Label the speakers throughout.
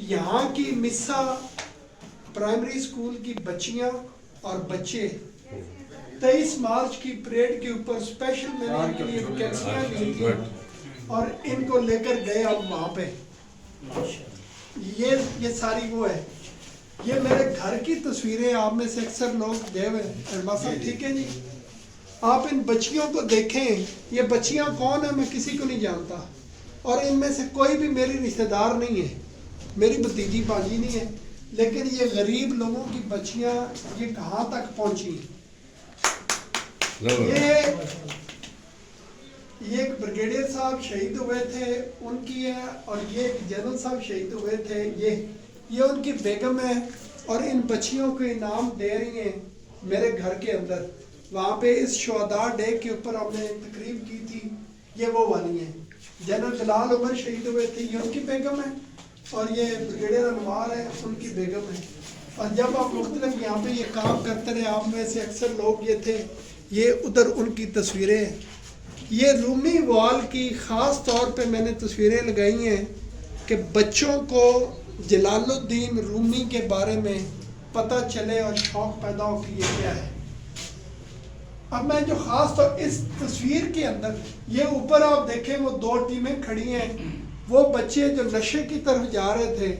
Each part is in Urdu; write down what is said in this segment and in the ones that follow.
Speaker 1: یہاں کی مسا پرائمری اسکول کی بچیاں اور بچے 23 مارچ کی پریڈ کے اوپر اسپیشل میں نے ان کے لیے ویکینسیاں دی تھی اور ان کو لے کر گئے اب وہاں پہ. یہ ساری وہ ہے. یہ میرے گھر کی تصویریں آپ میں سے اکثر لوگ دے ہوئے صاحب ٹھیک ہے جی. آپ ان بچیوں کو دیکھیں. یہ بچیاں کون ہیں میں کسی کو نہیں جانتا اور ان میں سے کوئی بھی میری رشتہ دار نہیں ہے, میری بھتیجی بھانجی نہیں ہے, لیکن یہ غریب لوگوں کی بچیاں یہ کہاں تک پہنچی ہیں. یہ ایک بریگیڈیئر صاحب شہید ہوئے تھے ان کی ہے, اور یہ ایک جنرل صاحب شہید ہوئے تھے. یہ ان کی بیگم ہے اور ان بچیوں کو انعام دے رہی ہیں میرے گھر کے اندر. وہاں پہ اس شہداء ڈے کے اوپر ہم نے تقریب کی تھی. یہ وہ والی ہیں. جنرل جلال عمر شہید ہوئے تھے, یہ ان کی بیگم ہے, اور یہ بریگیڈیئر انوار ہے ان کی بیگم ہے. اور جب آپ مختلف یہاں پہ یہ کام کرتے رہے, آپ میں سے اکثر لوگ یہ تھے, یہ ادھر ان کی تصویریں ہیں. یہ رومی وال کی خاص طور پہ میں نے تصویریں لگائی ہیں کہ بچوں کو جلال الدین رومی کے بارے میں پتہ چلے اور شوق پیدا ہو کہ یہ کیا ہے. اب میں جو خاص طور اس تصویر کے اندر یہ اوپر آپ دیکھیں وہ 2 ٹیمیں کھڑی ہیں. وہ بچے جو نشے کی طرف جا رہے تھے,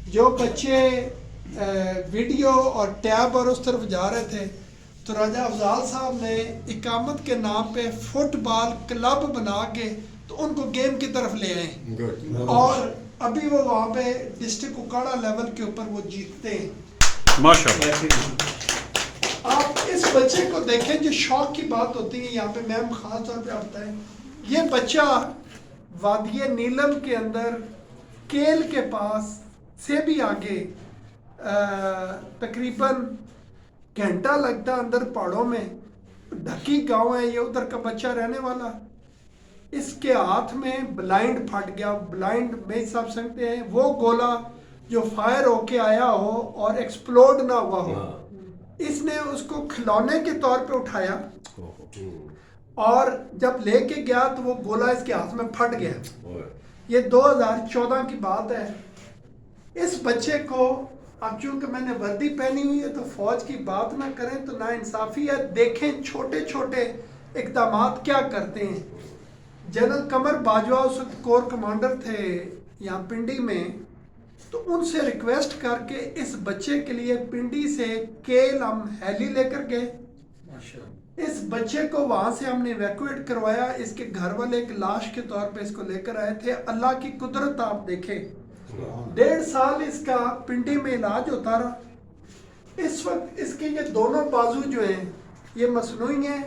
Speaker 1: جو بچے ویڈیو اور ٹیب اور اس طرف جا رہے تھے, تو راجہ افضال صاحب نے اقامت کے نام پہ فٹ بال کلب بنا کے تو ان کو گیم کی طرف لے آئے, اور ابھی وہ وہاں پہ ڈسٹرکٹ اکاڑا لیول کے اوپر وہ جیتتے ہیں ماشاءاللہ. آپ اس بچے کو دیکھیں جو شوق کی بات ہوتی ہے یہاں پہ میم خاص طور پہ آپ بتائیں. یہ بچہ وادی نیلم کے اندر کیل کے پاس سے بھی آگے تقریباً گھنٹہ لگتا اندر پہاڑوں میں, ڈھکی گاؤں ہے, یہ ادھر کا بچہ رہنے والا. اس کے ہاتھ میں بلائنڈ پھٹ گیا. بلائنڈ میں سب سمجھتے ہیں وہ گولا جو فائر ہو کے آیا ہو اور ایکسپلوڈ نہ ہوا ہو. اس نے اس کو کھلونے کے طور پہ اٹھایا اور جب لے کے گیا تو وہ گولا اس کے ہاتھ میں پھٹ گیا. یہ 2014 کی بات ہے. اس بچے کو اب چونکہ میں نے وردی پہنی ہوئی ہے تو فوج کی بات نہ کریں تو نا انصافی ہے. دیکھیں چھوٹے چھوٹے اقدامات کیا کرتے ہیں. جنرل قمر باجوہ اس وقت کور کمانڈر تھے یہاں پنڈی میں, تو ان سے ریکویسٹ کر کے اس بچے کے لیے پنڈی سے کیل ہم ہیلی لے کر گئے. اس بچے کو وہاں سے ہم نے ایویکویٹ کروایا. اس کے گھر والے ایک لاش کے طور پہ اس کو لے کر آئے تھے. اللہ کی قدرت آپ دیکھیں, 1.5 سال اس کا پنڈی میں علاج ہوتا رہا. اس وقت اس کے یہ دونوں بازو جو ہیں یہ مصنوعی ہیں.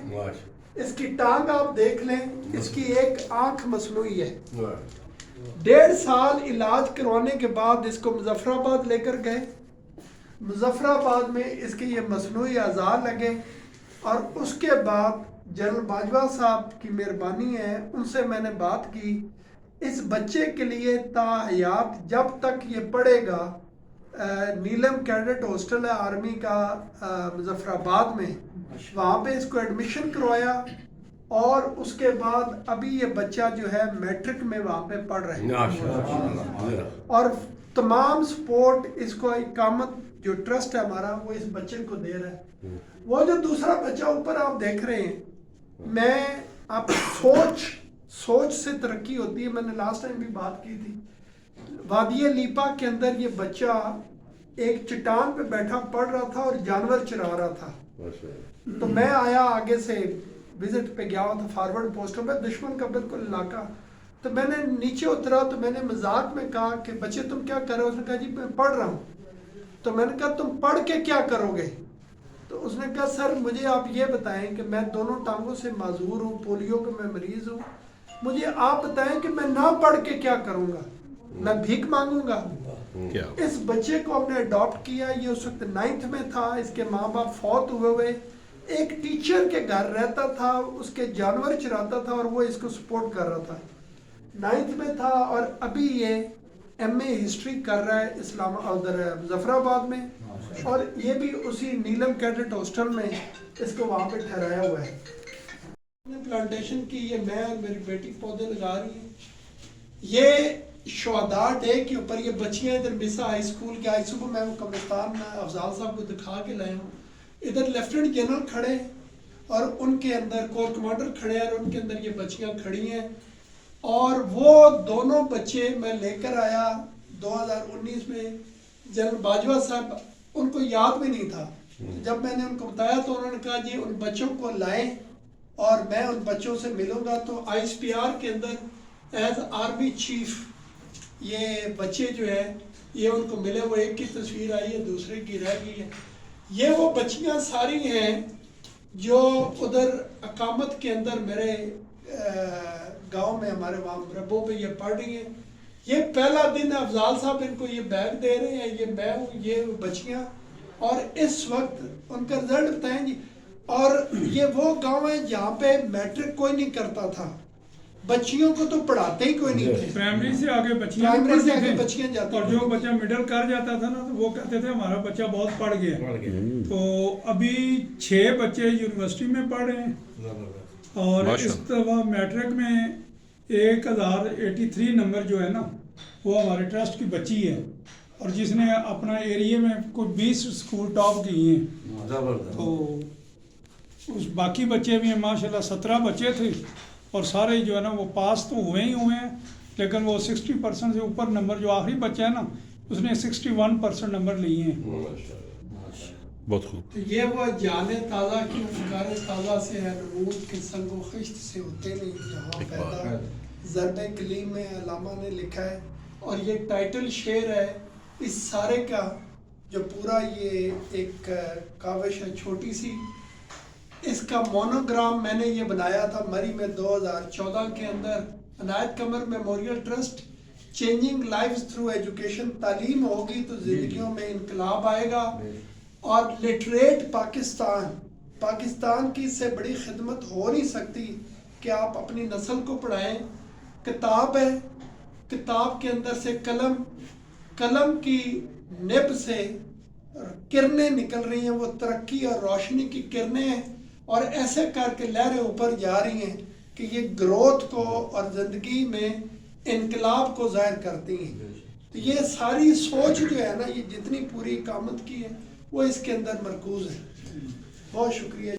Speaker 1: اس کی ٹانگ آپ دیکھ لیں, اس کی ایک آنکھ مصنوعی ہے. 1.5 سال علاج کروانے کے بعد اس کو مظفر آباد لے کر گئے. مظفر آباد میں اس کے یہ مصنوعی اعضاء لگے, اور اس کے بعد جنرل باجوہ صاحب کی مہربانی ہے, ان سے میں نے بات کی. اس بچے کے لیے تا حیات جب تک یہ پڑھے گا, نیلم کیڈٹ ہاسٹل ہے آرمی کا مظفر آباد میں, وہاں پہ اس کو ایڈمیشن کروایا, اور اس کے بعد ابھی یہ بچہ جو ہے میٹرک میں وہاں پہ پڑھ رہا ہے. اور تمام سپورٹ اس کو اقامت جو ٹرسٹ ہے ہمارا وہ اس بچے کو دے رہا ہے. وہ جو دوسرا بچہ اوپر آپ دیکھ رہے ہیں, میں آپ سوچ سے ترقی ہوتی ہے. میں نے لاسٹ ٹائم بھی بات کی تھی. وادی لیپا کے اندر یہ بچہ ایک چٹان پہ بیٹھا پڑھ رہا تھا اور جانور چرا رہا تھا. تو میں آیا آگے سے وزٹ پہ گیا ہوا تھا فارورڈ پوسٹوں پہ, دشمن کا بالکل علاقہ. تو میں نے نیچے اترا تو میں نے مذاق میں کہا کہ بچے تم کیا کر رہے ہو؟ اس نے کہا جی میں پڑھ رہا ہوں. تو میں نے کہا تم پڑھ کے کیا کرو گے؟ تو اس نے کہا سر مجھے آپ یہ بتائیں کہ میں دونوں ٹانگوں سے معذور ہوں, پولیو کا میں مریض ہوں, مجھے آپ بتائیں کہ میں نہ پڑھ کے کیا کروں گا, میں بھیک مانگوں گا؟ اس بچے کو ہم نے اڈاپٹ کیا. یہ اس وقت 9th میں تھا, اس کے ماں باپ فوت ہوئے, ایک ٹیچر کے گھر رہتا تھا, اس کے جانور چراتا تھا اور وہ اس کو سپورٹ کر رہا تھا. 9th میں تھا, اور ابھی یہ MA ہسٹری کر رہا ہے اسلام مظفر آباد میں, اور یہ بھی اسی نیلم کیڈٹ ہاسٹل میں اس کو وہاں پہ ٹھہرایا ہوا ہے. پلانٹیشن کی یہ میں اور میری بیٹی پودے لگا رہی ہیں. یہ شہداء ڈے کے اوپر یہ بچیاں ادھر مسا ہائی اسکول کے آئی صبح میں وہ قبرستان میں افضال صاحب کو دکھا کے لائے ہوں. ادھر لیفٹیننٹ جنرل کھڑے اور ان کے اندر کور کمانڈر کھڑے ہیں اور ان کے اندر یہ بچیاں کھڑی ہیں. اور وہ دونوں بچے میں لے کر آیا 2019 میں. جنرل باجوہ صاحب ان کو یاد بھی نہیں تھا. جب میں نے ان کو بتایا تو انہوں نے کہا جی ان بچوں کو لائیں اور میں ان بچوں سے ملوں گا. تو آئی ایس پی آر کے اندر ایز آرمی چیف یہ بچے جو ہے یہ ان کو ملے. وہ ایک کی تصویر آئی ہے, دوسرے کی رہ گئی ہے. یہ وہ بچیاں ساری ہیں جو ادھر اقامت کے اندر میرے گاؤں میں ہمارے وہاں مربوں پہ یہ پڑھ رہی ہیں. یہ پہلا دن افضال صاحب ان کو یہ بیگ دے رہے ہیں, یہ میں ہوں, یہ بچیاں. اور اس وقت ان کا رزلٹ بتائیں جی. اور یہ وہ گاؤں ہے جہاں پہ میٹرک کوئی نہیں کرتا تھا, بچیوں کو تو پڑھاتے ہی کوئی نہیں تھے.
Speaker 2: پرائمری سے آگے بچیاں
Speaker 1: بچیاں جاتی
Speaker 2: اور جو بچہ مڈل کر جاتا تھا نا تو وہ کہتے تھے ہمارا بچہ بہت پڑھ گیا. تو ابھی 6 بچے یونیورسٹی میں پڑھ رہے ہیں اور اس دفعہ میٹرک میں 1083 نمبر جو ہے نا وہ ہمارے ٹرسٹ کی بچی ہے اور جس نے اپنا ایریے میں کوئی 20 اسکول ٹاپ کیے ہیں. تو اس باقی بچے بھی ہیں ماشاءاللہ 17 بچے تھے اور سارے جو ہے نا وہ پاس تو ہوئے ہی ہوئے ہیں, لیکن وہ 60% سے اوپر نمبر جو آخری بچہ ہے نا اس نے 61% نمبر لیے ہیں.
Speaker 3: بہت خوب.
Speaker 1: یہ وہ جان تازہ کی افکار تازہ سے ہے, نمود کے سنگ و خشت سے ہوتے نہیں جہاں پیدا. ضرب کلیم میں علامہ نے لکھا ہے اور یہ ٹائٹل شعر ہے اس سارے کا جو پورا یہ ایک کاوش ہے چھوٹی سی. اس کا مونوگرام میں نے یہ بنایا تھا مری میں 2014 کے اندر. عنایت Qamar memorial trust, changing lives through education. تعلیم ہوگی تو زندگیوں میں انقلاب آئے گا. اور لٹریٹ پاکستان کی اس سے بڑی خدمت ہو نہیں سکتی کہ آپ اپنی نسل کو پڑھائیں. کتاب ہے, کتاب کے اندر سے قلم کی نب سے کرنیں نکل رہی ہیں, وہ ترقی اور روشنی کی کرنیں ہیں اور ایسے کر کے لہریں اوپر جا رہی ہیں کہ یہ گروتھ کو اور زندگی میں انقلاب کو ظاہر کرتی ہیں. تو یہ ساری سوچ جو ہے نا یہ جتنی پوری اقامت کی ہے وہ اس کے اندر مرکوز ہے. بہت شکریہ.